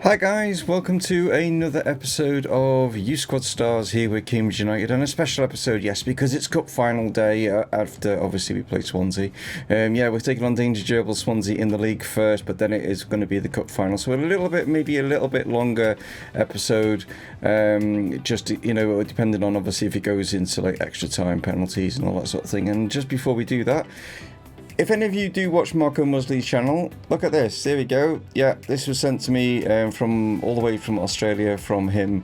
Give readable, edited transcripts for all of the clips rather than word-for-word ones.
Hi guys, welcome to another episode of U Squad Stars here with Cambridge United, and a special episode, yes, because it's cup final day after obviously we played Swansea. Yeah, we're taking on Danger Gerbil Swansea in the league first, but then it is going to be the cup final, so maybe a little bit longer episode, just depending on obviously if it goes into like extra time, penalties, and all that sort of thing. And just before we do that, if any of you do watch Marco Musley's channel, look at this. There we go. Yeah, this was sent to me from all the way from Australia from him.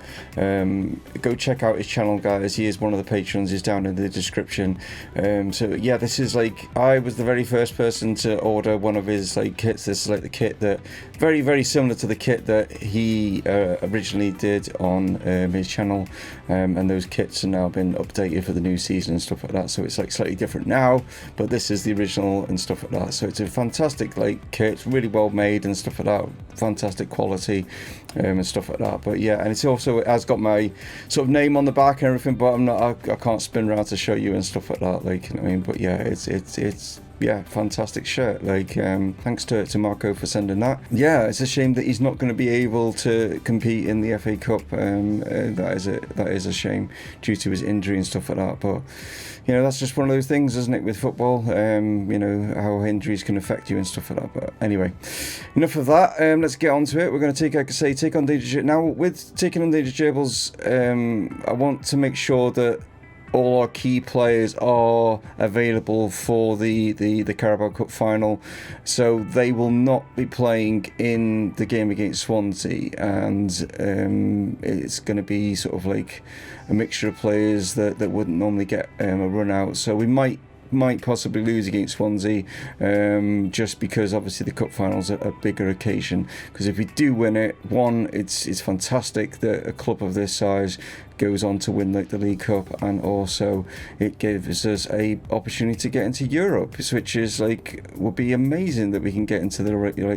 Go check out his channel, guys. He is one of the patrons. He's down in the description. So yeah, this is like, I was the very first person to order one of his like kits. This is like the kit that very, very similar to the kit that he originally did on his channel. And those kits have now been updated for the new season and stuff like that. So it's like slightly different now, but this is the original and stuff like that. So it's a fantastic like kit, it's really well made and stuff like that, fantastic quality and stuff like that. But yeah, and it's also, it has got my sort of name on the back and everything, but I can't spin around to show you and stuff like that, like, you know what I mean. But yeah, it's yeah, fantastic shirt. Like, thanks to Marco for sending that. Yeah, it's a shame that he's not going to be able to compete in the FA Cup. That is a shame due to his injury and stuff like that. But you know, that's just one of those things, isn't it, with football? You know how injuries can affect you and stuff like that. But anyway, enough of that. Let's get on to it. We're going to take on Danger Gerbils. Now, with taking on Danger Gerbils, I want to make sure that all our key players are available for the Carabao Cup final, so they will not be playing in the game against Swansea, and it's going to be sort of like a mixture of players that wouldn't normally get a run out. So we might possibly lose against Swansea, just because obviously the cup finals are a bigger occasion. Because if we do win it, it's fantastic that a club of this size goes on to win like the League Cup, and also it gives us a opportunity to get into Europe, which is like, would be amazing that we can get into the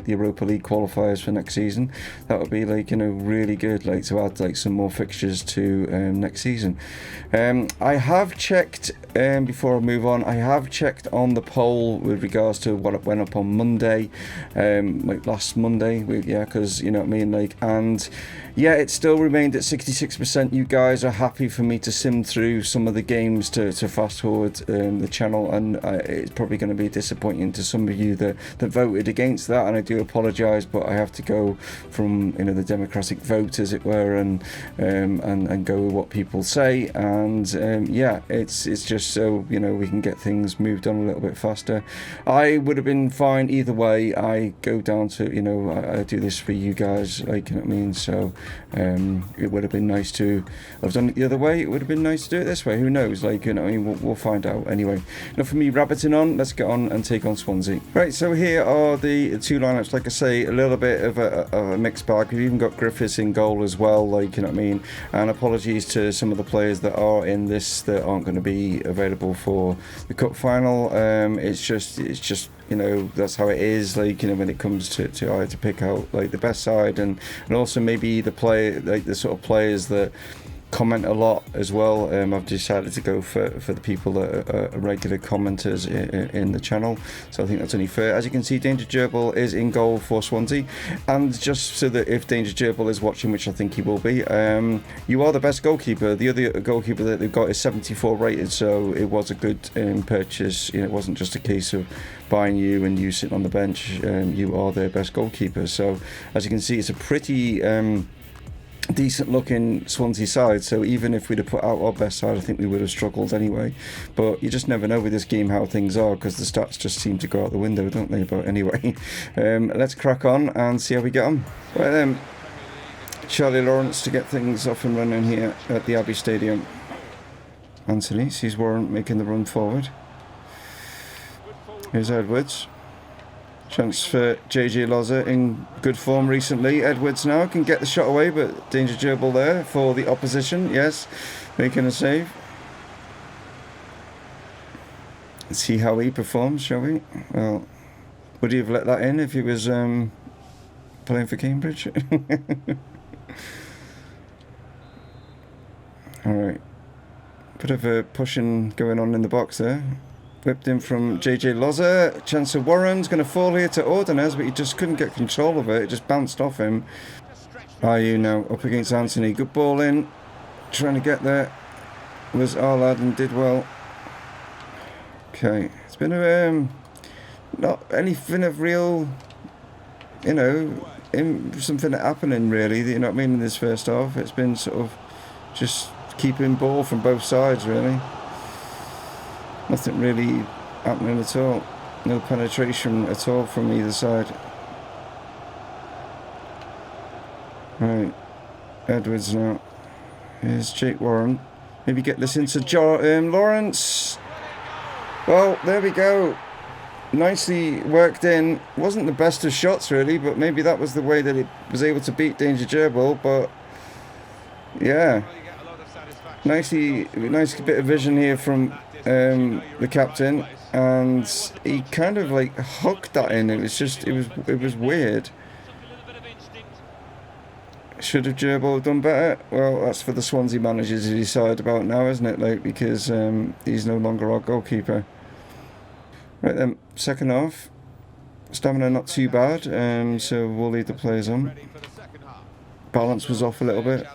Europa League qualifiers for next season. That would be like, you know, really good, like to add like some more fixtures to next season. I have checked before I move on, I have checked on the poll with regards to what went up on Monday, like last Monday, because you know what I mean, like, and yeah, it still remained at 66%. You guys are happy for me to sim through some of the games to fast forward the channel, and it's probably going to be disappointing to some of you that voted against that, and I do apologise, but I have to go from, you know, the democratic vote, as it were, and go with what people say, and yeah, it's just so, you know, we can get things moved on a little bit faster. I would have been fine either way. I go down to, you know, I do this for you guys, like, you know what I mean. So it would have been nice to have done it the other way. It would have been nice to do it this way. Who knows? Like, you know, I mean, we'll find out. Anyway, enough of me rabbiting on. Let's get on and take on Swansea. Right, so here are the two lineups. Like I say, a little bit of a mixed bag. We've even got Griffiths in goal as well. Like, you know what I mean. And apologies to some of the players that are in this that aren't going to be available for the cup final. It's just you know, that's how it is, like, you know, when it comes to I had to pick out like the best side, and also maybe the sort of players that comment a lot as well. I've decided to go for the people that are regular commenters in the channel, so I think that's only fair. As you can see, Danger Gerbil is in goal for Swansea, and just so that if Danger Gerbil is watching, which I think he will be, you are the best goalkeeper. The other goalkeeper that they've got is 74 rated, so it was a good purchase. You know, it wasn't just a case of buying you and you sitting on the bench. You are their best goalkeeper. So as you can see, it's a pretty decent looking Swansea side, so even if we'd have put out our best side, I think we would have struggled anyway. But you just never know with this game how things are, because the stats just seem to go out the window, don't they? But anyway, let's crack on and see how we get on. Right then, Charlie Lawrence to get things off and running here at the Abbey Stadium. Anthony sees Warren making the run forward. Here's Edwards. Chance for JJ Loza in good form recently. Edwards now can get the shot away, but Danger Gerbil there for the opposition. Yes, making a save. Let's see how he performs, shall we? Well, would he have let that in if he was playing for Cambridge? Alright. Bit of a pushing going on in the box there. Whipped in from JJ Loza. Chance of Warren's going to fall here to Ordonez, but he just couldn't get control of it. It just bounced off him. Are you now up against Anthony? Good ball in. Trying to get there. Was Arlad and did well. Okay. It's been a, not anything of real, you know, something happening really, you know what I mean, in this first half. It's been sort of just keeping ball from both sides really. Nothing really happening at all. No penetration at all from either side. Right, Edwards now. Here's Jake Warren. Maybe get this into Lawrence. Well, there we go. Nicely worked in. Wasn't the best of shots really, but maybe that was the way that it was able to beat Danger Gerbil. But yeah, nice bit of vision here from the captain, and he kind of like hooked that in. It was weird. Should have Gerbil done better? Well, that's for the Swansea managers to decide about now, isn't it? Like, because he's no longer our goalkeeper. Right then, second half. Stamina not too bad, so we'll leave the players on. Balance was off a little bit.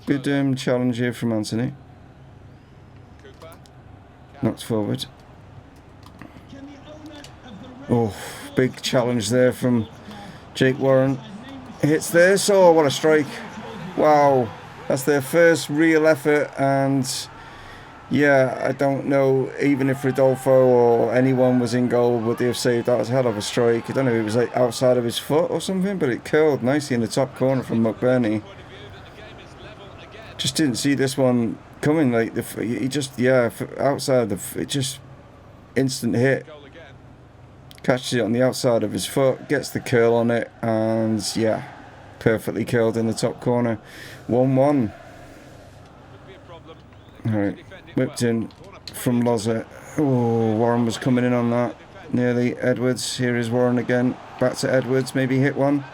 Good challenge here from Anthony. Knocked forward. Oh, big challenge there from Jake Warren. Hits this. Oh, what a strike. Wow. That's their first real effort, and yeah, I don't know, even if Rodolfo or anyone was in goal, would they have saved that? As a hell of a strike. I don't know if it was like outside of his foot or something, but it curled nicely in the top corner from McBurney. Just didn't see this one coming. Like, he just, yeah, outside it just instant hit. Catches it on the outside of his foot, gets the curl on it, and yeah, perfectly curled in the top corner. 1-1. Alright, whipped in from Loza. Oh, Warren was coming in on that. Nearly Edwards. Here is Warren again. Back to Edwards. Maybe hit one.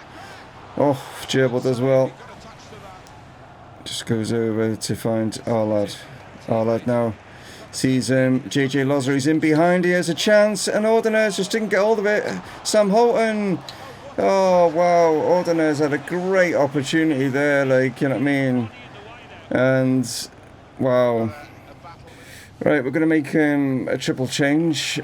Oh, Gerbil does well. Just goes over to find Arlad. Arlad now sees JJ Loza. He's in behind. He has a chance, and Ordonez just didn't get hold of it. Sam Holton. Oh wow, Ordonez had a great opportunity there. Like, you know what I mean? And wow. Right, we're going to make a triple change.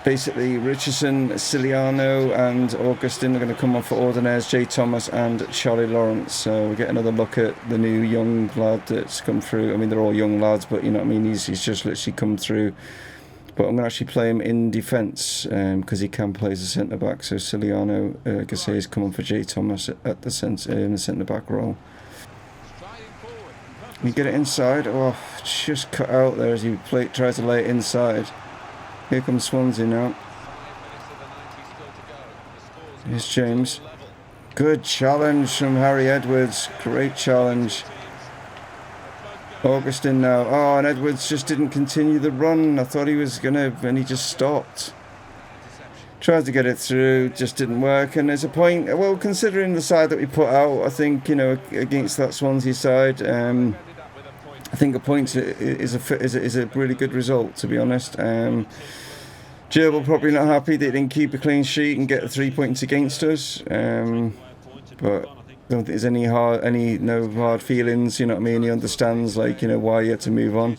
Basically, Richardson, Ciliano, and Augustin are going to come on for Ordonez, Jay Thomas, and Charlie Lawrence. So we get another look at the new young lad that's come through. I mean, they're all young lads, but you know what I mean. He's just literally come through. But I'm going to actually play him in defence because he can play as a centre back. So Ciliano, Gasset is coming for Jay Thomas at the centre back role. You get it inside. Oh, just cut out there as he tries to lay it inside. Here comes Swansea now. Here's James. Good challenge from Harry Edwards. Great challenge. Augustin now. Oh, and Edwards just didn't continue the run. I thought he was going to, and he just stopped. Tried to get it through, just didn't work. And there's a point, well, considering the side that we put out, I think, you know, against that Swansea side, I think a point is a really good result, to be honest. Gerbil probably not happy they didn't keep a clean sheet and get the 3 points against us. But I don't think there's no hard feelings. You know what I mean? He understands, like, you know, why he had to move on.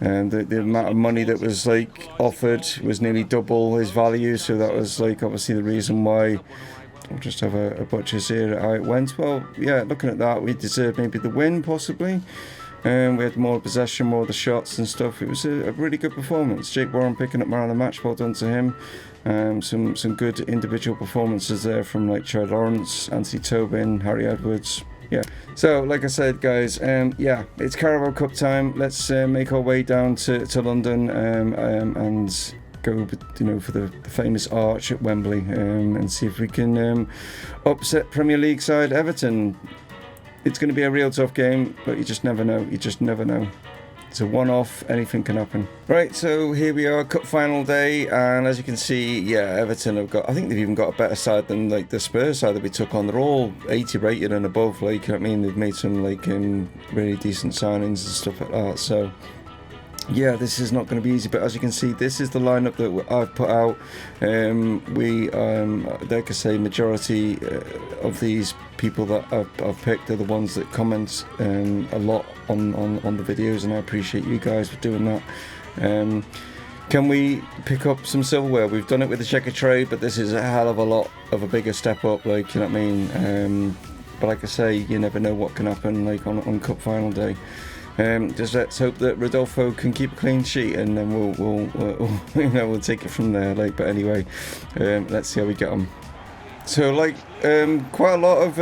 And the amount of money that was like offered was nearly double his value, so that was like obviously the reason why. I'll just have a butcher's here at how it went. Well, yeah, looking at that, we deserved maybe the win possibly. We had more possession, more of the shots and stuff. It was a really good performance. Jake Warren picking up man of the match. Well done to him. Some good individual performances there from like Charlie Lawrence, Anthony Tobin, Harry Edwards. Yeah. So, like I said, guys, yeah, it's Carabao Cup time. Let's make our way down to London and go, you know, for the famous arch at Wembley and see if we can upset Premier League side Everton. It's going to be a real tough game, but you just never know. You just never know. It's a one-off. Anything can happen. Right, so here we are, cup final day, and as you can see, yeah, Everton have got. I think they've even got a better side than like the Spurs side that we took on. They're all 80 rated and above. Like, you know what I mean, they've made some like really decent signings and stuff like that. So yeah, this is not going to be easy, but as you can see, this is the lineup that I've put out. Like I say, majority of these people that I've picked are the ones that comment a lot on the videos, and I appreciate you guys for doing that. Can we pick up some silverware? We've done it with the checker trade, but this is a hell of a lot of a bigger step up, like, you know what I mean? But like I say, you never know what can happen, like on Cup final day. Just let's hope that Rodolfo can keep a clean sheet, and then we'll you know, we'll take it from there. Like, but anyway, let's see how we get on. So, like, quite a lot of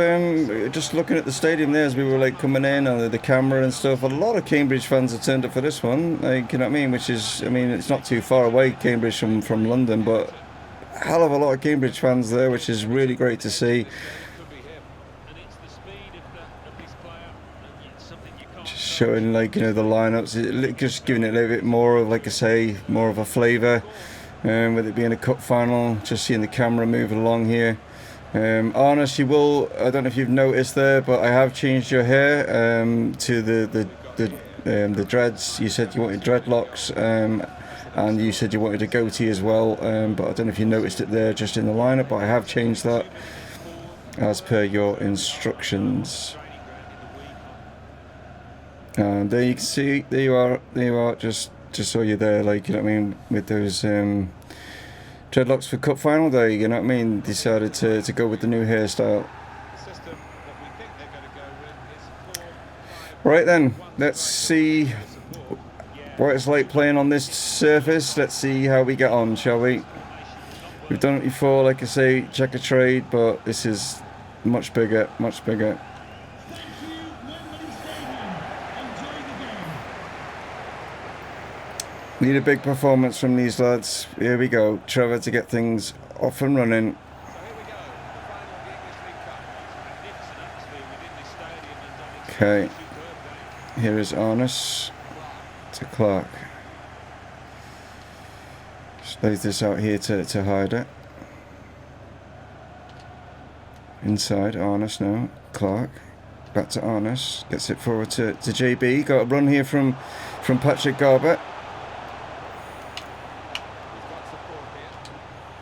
just looking at the stadium there as we were like coming in on the camera and stuff. A lot of Cambridge fans have turned up for this one. Like, you know what I mean? Which is, I mean, it's not too far away, Cambridge from London, but a hell of a lot of Cambridge fans there, which is really great to see. Showing, like, you know, the lineups, just giving it a little bit more of, like I say, more of a flavour, with it being a cup final. Just seeing the camera moving along here. Arnus, you will, I don't know if you've noticed there, but I have changed your hair to the dreads. You said you wanted dreadlocks, and you said you wanted a goatee as well, but I don't know if you noticed it there just in the lineup, but I have changed that as per your instructions. And there you can see, there you are, just saw you there, like, you know what I mean, with those dreadlocks for cup final day, you know what I mean. Decided to go with the new hairstyle. Right then, let's see what it's like playing on this surface. Let's see how we get on, shall we? We've done it before, like I say, checker trade, but this is much bigger, much bigger. Need a big performance from these lads. Here we go. Trevor to get things off and running. Okay. Here is Arnus to Clark. Just lays this out here to hide it. Inside, Arnus now. Clark. Back to Arnus. Gets it forward to JB. Got a run here from Patrick Garbutt.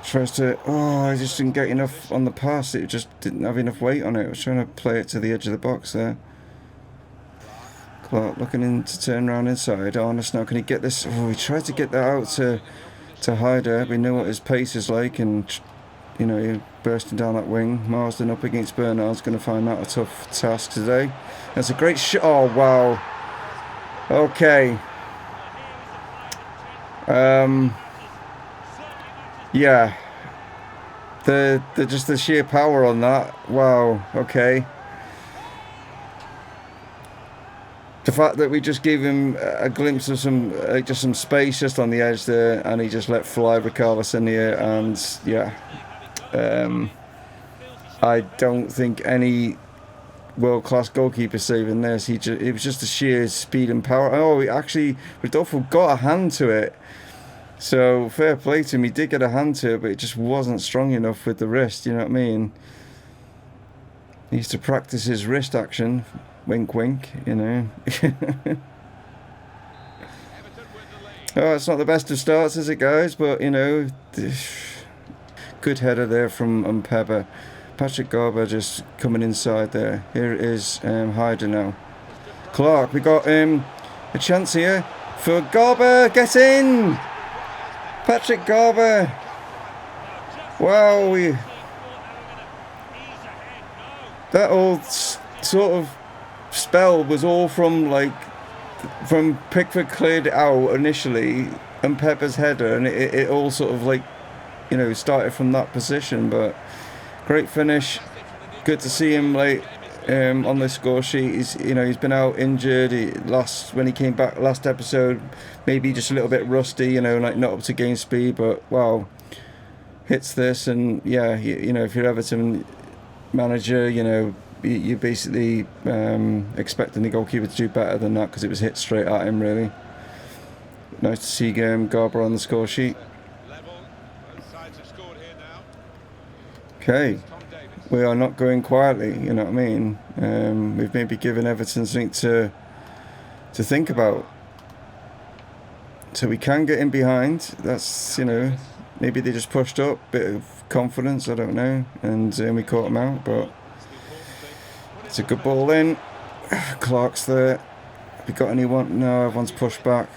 Tries to, I just didn't get enough on the pass. It just didn't have enough weight on it. I was trying to play it to the edge of the box there. Clark looking in to turn around inside. Arnus now, can he get this? Oh, he tried to get that out to Hyder. We know what his pace is like, and, you know, you're bursting down that wing. Marsden up against Bernard's going to find that a tough task today. That's a great shot. Oh, wow. Okay. Yeah, just the sheer power on that. Wow. Okay. The fact that we just gave him a glimpse of some just some space just on the edge there, and he just let fly Richarlison here, and yeah, I don't think any world-class goalkeeper saving this. It was just the sheer speed and power. Oh, Rodolfo got a hand to it. So, fair play to him. He did get a hand to it, but it just wasn't strong enough with the wrist, you know what I mean? He needs to practice his wrist action. Wink, wink, you know. Oh, it's not the best of starts, is it, guys? But, you know, good header there from Mpeba. Patrick Garbutt just coming inside there. Here it is, Hyder now. Clark, we got a chance here for Garbutt. Get in! Patrick Garbutt. Wow, that old sort of spell was all from Pickford cleared it out initially, and Pepper's header, and it all sort of, like, you know, started from that position. But great finish. Good to see him, like, on the score sheet. He's been out injured. When he came back last episode, maybe just a little bit rusty, you know, like not up to game speed, but wow, hits this. And yeah, you know, if you're Everton manager, you know, you're basically expecting the goalkeeper to do better than that, because it was hit straight at him, really. Nice to see Garbutt on the score sheet. Okay. We are not going quietly, you know what I mean? We've maybe given Everton something to think about. So we can get in behind. That's, you know, maybe they just pushed up, bit of confidence, I don't know, and we caught them out, but it's a good ball in. Clark's there. Have we got anyone? No, everyone's pushed back.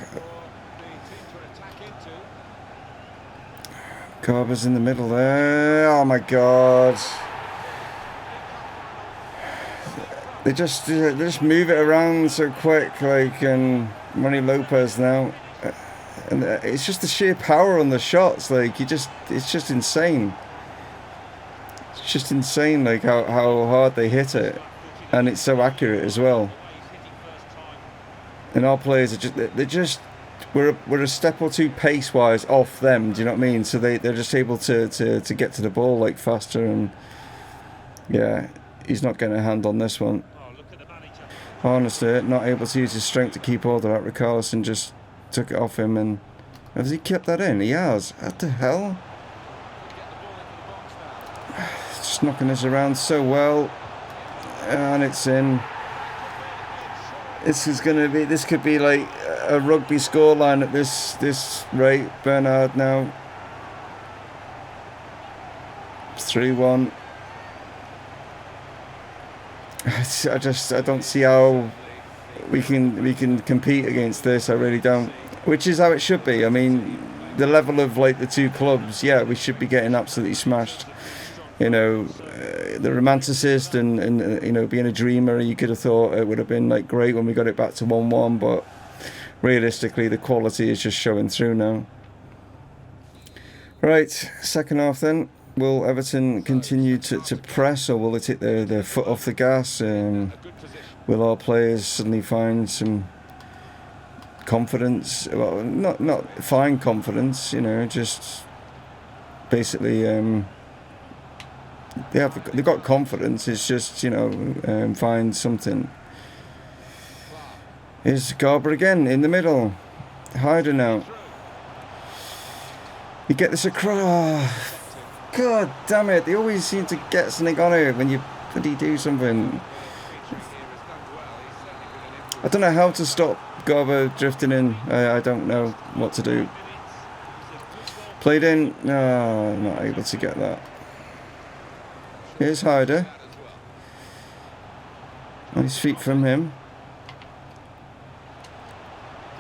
Garber's in the middle there. Oh my god. They just move it around so quick, like, and Ronnie Lopez now. And it's just the sheer power on the shots, like, it's just insane. It's just insane, like, how hard they hit it. And it's so accurate as well. And our players are we're a step or two pace-wise off them, do you know what I mean? So they're just able to get to the ball, like, faster, and yeah, he's not getting a hand on this one. Honestly, not able to use his strength to keep hold of that. Richarlison just took it off him, and has he kept that in? He has. What the hell? Just knocking this around so well, and it's in. This could be like a rugby scoreline at this rate. Bernard now 3-1. I don't see how we can compete against this. I really don't. Which is how it should be. I mean, the level of, like, the two clubs, yeah, we should be getting absolutely smashed. You know, the romanticist and you know, being a dreamer, you could have thought it would have been, like, great when we got it back to 1-1, but realistically the quality is just showing through now. Right, second half then. Will Everton continue to press, or will they take their foot off the gas? Will our players suddenly find some confidence? Well, not find confidence, you know, just basically they've got confidence. It's just, you know, find something. Here's Garber again in the middle. Hyder now. You get this across. God damn it, they always seem to get something on it when you bloody do something. I don't know how to stop Garber drifting in. I don't know what to do. Played in. No, not able to get that. Here's Hyder. Nice feet from him.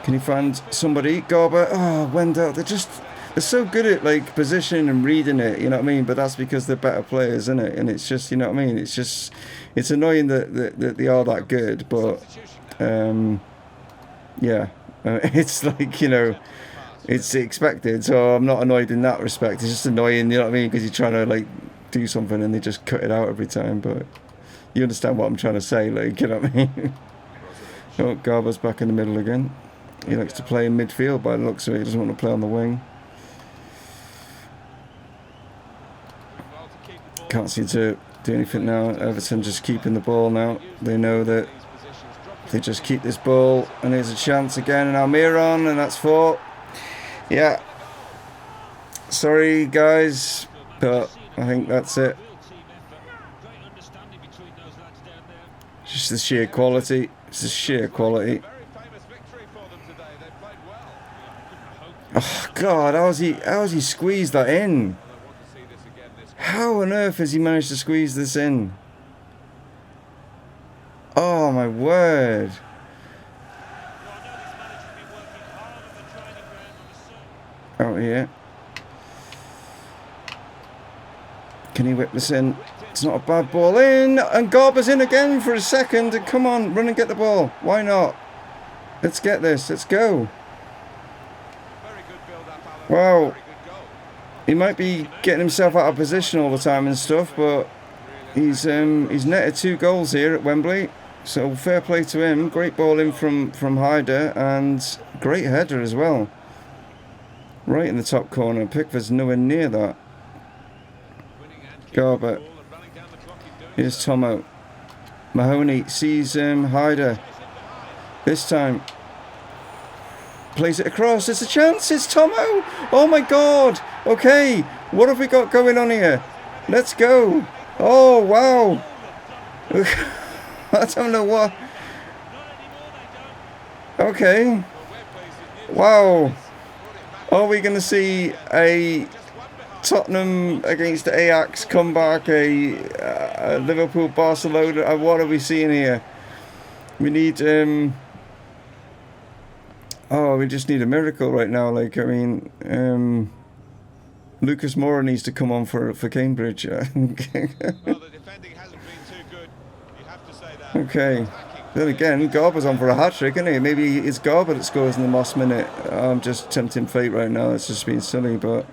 Can he find somebody? Garber. Oh, Wendell. They're so good at, like, positioning and reading it, you know what I mean? But that's because they're better players, isn't it? And it's just, you know what I mean? It's annoying that they are that good, but yeah, it's like, you know, it's expected. So I'm not annoyed in that respect. It's just annoying, you know what I mean? Because you're trying to, like, do something and they just cut it out every time. But you understand what I'm trying to say, like, you know what I mean? Oh, Garber's back in the middle again. He likes to play in midfield by the looks of it. He doesn't want to play on the wing. Can't seem to do anything now. Everton just keeping the ball now. They know that they just keep this ball, and there's a chance again, and Almiron, and that's 4. Yeah. Sorry, guys, but I think that's it. Just the sheer quality. It's the sheer quality. Oh God, how has he squeezed that in? How on earth has he managed to squeeze this in? Oh my word. Out here. Can he whip this in? It's not a bad ball in. And Garber's in again for a second. Come on, run and get the ball. Why not? Let's get this. Let's go. Wow. He might be getting himself out of position all the time and stuff, but he's netted 2 goals here at Wembley, so fair play to him. Great ball in from Hyder, and great header as well. Right in the top corner. Pickford's nowhere near that. Garber. Here's Tomo. Mahoney sees Hyder. This time. Plays it across. It's a chance. It's Tomo. Oh my God. Okay. What have we got going on here? Let's go. Oh, wow. I don't know what. Okay. Wow. Are we going to see a Tottenham against Ajax comeback, a Liverpool Barcelona? What are we seeing here? We need we just need a miracle right now. Like, I mean, Lucas Moura needs to come on for Cambridge. Well, the defending hasn't been too good. You have to say that. Okay. Then again, Garber's on for a hat-trick, isn't he? Maybe it's Garber that scores in the last minute. I'm just tempting fate right now. It's just been silly, but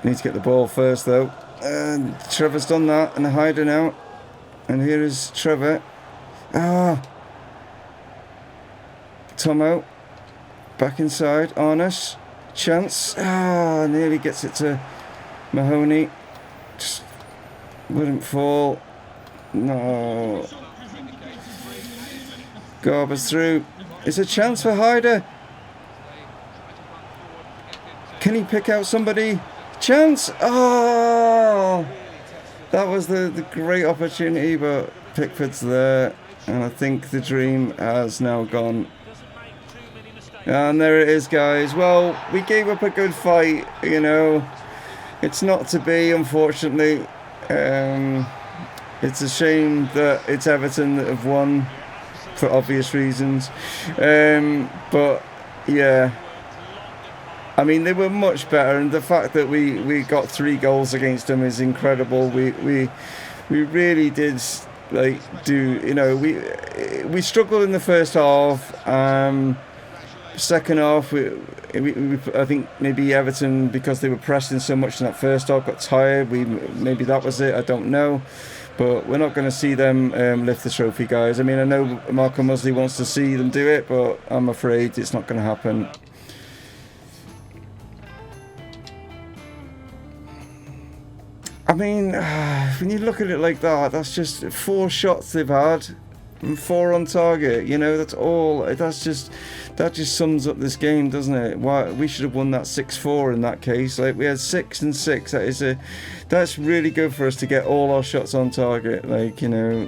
need to get the ball first, though. And Trevor's done that, and they're hiding out. And here is Trevor. Tomo. Back inside. Arness. Chance. Nearly gets it to Mahoney. Just wouldn't fall. No. Garber's through. It's a chance for Hyder. Can he pick out somebody? Chance! Oh! That was the great opportunity, but Pickford's there. And I think the dream has now gone. And there it is, guys. Well, we gave up a good fight, you know. It's not to be, unfortunately. It's a shame that it's Everton that have won, for obvious reasons. But, yeah. I mean, they were much better, and the fact that we got 3 goals against them is incredible. We really did, like, do, you know, we struggled in the first half. Second half, I think maybe Everton, because they were pressing so much in that first half, got tired. Maybe that was it. I don't know. But we're not going to see them lift the trophy, guys. I mean, I know Marco Musley wants to see them do it, but I'm afraid it's not going to happen. I mean, when you look at it like that, that's just 4 shots they've had and 4 on target. You know, that's all. That just sums up this game, doesn't it? Why we should have won that 6-4 in that case. Like, we had 6 and 6. That's really good for us to get all our shots on target. Like, you know,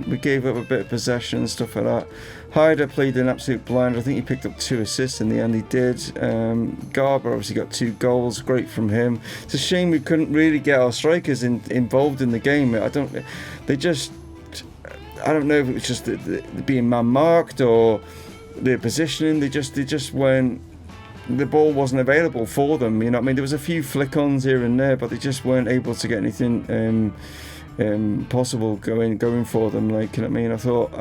we gave up a bit of possession and stuff like that. Hyder played an absolute blinder. I think he picked up 2 assists in the end. He did. Garber obviously got 2 goals. Great from him. It's a shame we couldn't really get our strikers involved in the game. I don't know if it was just the being man marked or their positioning. They just weren't. The ball wasn't available for them. You know what I mean? There was a few flick-ons here and there, but they just weren't able to get anything possible going for them. Like, you know what I mean? I thought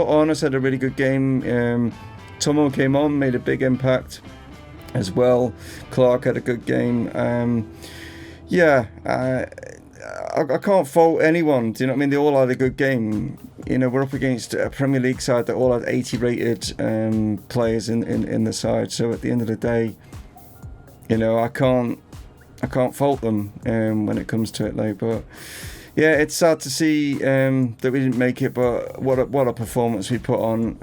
Arness had a really good game. Tomo came on, made a big impact as well. Clark had a good game. I can't fault anyone. Do you know what I mean? They all had a good game. You know, we're up against a Premier League side that all had 80 rated players in the side. So at the end of the day, you know, I can't fault them when it comes to it. Like, but yeah, it's sad to see that we didn't make it. But what a performance we put on.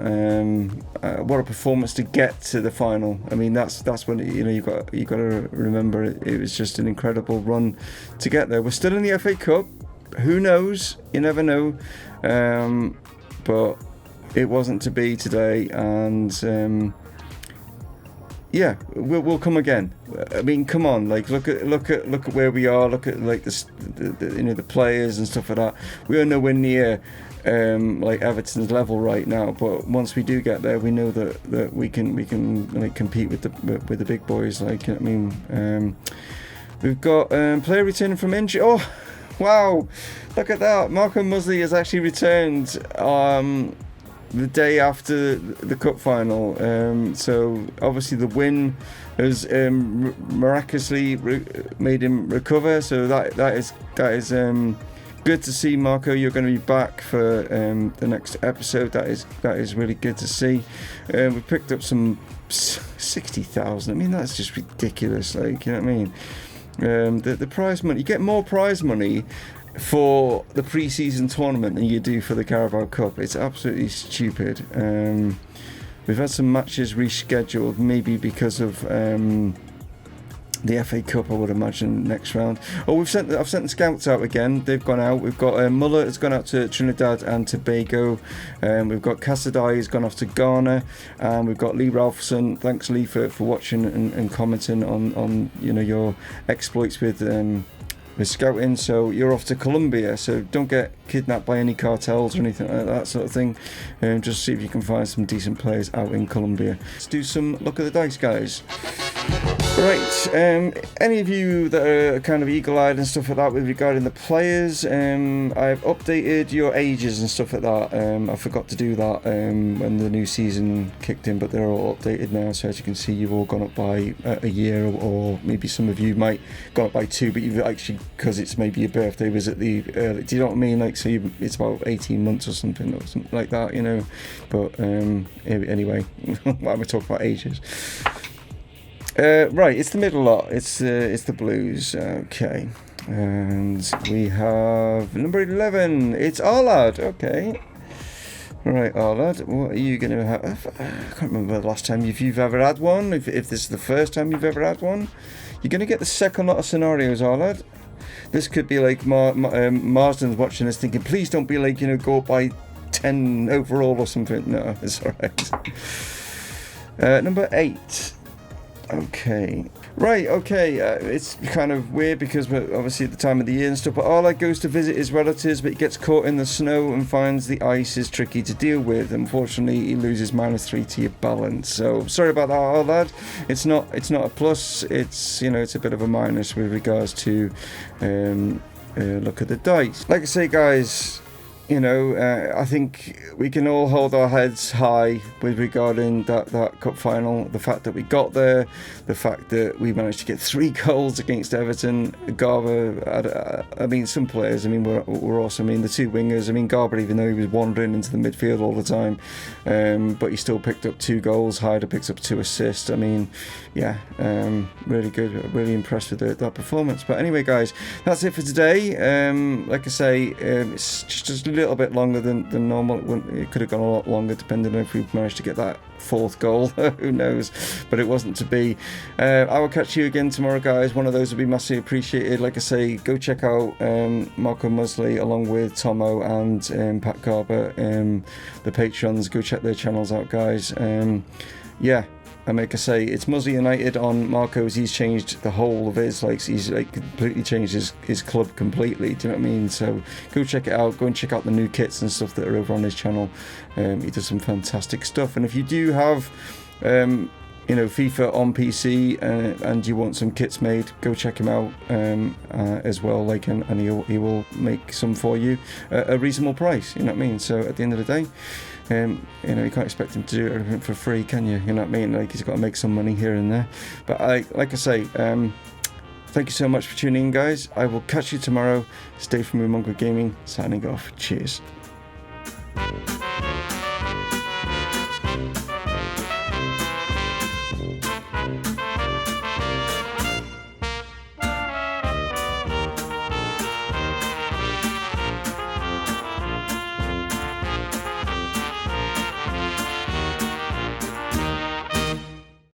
What a performance to get to the final. I mean, that's when, you know, you got to remember it was just an incredible run to get there. We're still in the FA Cup. Who knows? You never know. But it wasn't to be today, and yeah, we'll come again. I mean, come on, like look at where we are. Look at like the players and stuff like that. We are nowhere near like Everton's level right now. But once we do get there, we know that we can like compete with the big boys. Like, you know what I mean, we've got player returning from injury. Oh, wow! Look at that. Marco Musley has actually returned the day after the cup final. So obviously the win has miraculously made him recover. So that is good to see, Marco. You're going to be back for the next episode. That is really good to see. We picked up some 60,000. I mean, that's just ridiculous. Like, you know what I mean? The prize money, you get more prize money for the pre-season tournament than you do for the Carabao Cup. It's absolutely stupid. We've had some matches rescheduled, maybe because of the FA Cup, I would imagine, next round. Oh, I've sent the scouts out again. They've gone out. We've got Muller has gone out to Trinidad and Tobago. We've got Casadei has gone off to Ghana, and we've got Lee Ralphson. Thanks, Lee, for watching and commenting on your exploits with scouting. So you're off to Colombia, so don't get kidnapped by any cartels or anything like that sort of thing. Just see if you can find some decent players out in Colombia. Let's do some look at the dice, guys. Right, any of you that are kind of eagle-eyed and stuff like that with regarding the players, I've updated your ages and stuff like that. I forgot to do that when the new season kicked in, but they're all updated now, so as you can see, you've all gone up by a year, or maybe some of you might gone up by 2, but you've actually, because it's maybe your birthday was at the early, do you know what I mean? Like, so it's about 18 months or something like that, you know. But anyway, why am I talking about ages? Right, it's the middle lot. It's the Blues. Okay, and we have number 11. It's Arlad. Okay, right, Arlad. What are you going to have? I can't remember the last time you've ever had one. If this is the first time you've ever had one, you're going to get the second lot of scenarios, Arlad. This could be like Marsden's watching this, thinking, please don't be like go up by 10 overall or something. No, it's all right. Number 8. Okay, right, okay, it's kind of weird because we're obviously at the time of the year and stuff, but Arlad goes to visit his relatives, but he gets caught in the snow and finds the ice is tricky to deal with. Unfortunately, he loses -3 to your balance. So, sorry about that, Arlad. It's not a plus, it's a bit of a minus with regards to look at the dice. Like I say, guys, I think we can all hold our heads high with regarding that cup final. The fact that we got there, the fact that we managed to get 3 goals against Everton. Garber, I mean, some players, were awesome. The 2 wingers. Garber, even though he was wandering into the midfield all the time, but he still picked up 2 goals. Hyder picked up 2 assists. Really good. Really impressed with that performance. But anyway, guys, that's it for today. Like I say, it's just a little bit longer than normal. It could have gone a lot longer, depending on if we managed to get that 4th goal. Who knows? But it wasn't to be. I will catch you again tomorrow, guys. One of those would be massively appreciated. Like I say, go check out Marco Musley along with Tomo and Pat Garber, the Patrons. Go check their channels out, guys. Like I say, it's Musley United on Marco's. He's changed the whole of his, he's completely changed his club completely. Do you know what I mean? So go check it out. Go and check out the new kits and stuff that are over on his channel. He does some fantastic stuff. And if you do have FIFA on PC and you want some kits made, go check him out as well. And he will make some for you at a reasonable price. You know what I mean? So at the end of the day, you can't expect him to do everything for free, can you? You know what I mean? He's got to make some money here and there. But like I say, thank you so much for tuning in, guys. I will catch you tomorrow. Stay from Mongrel Gaming, signing off. Cheers.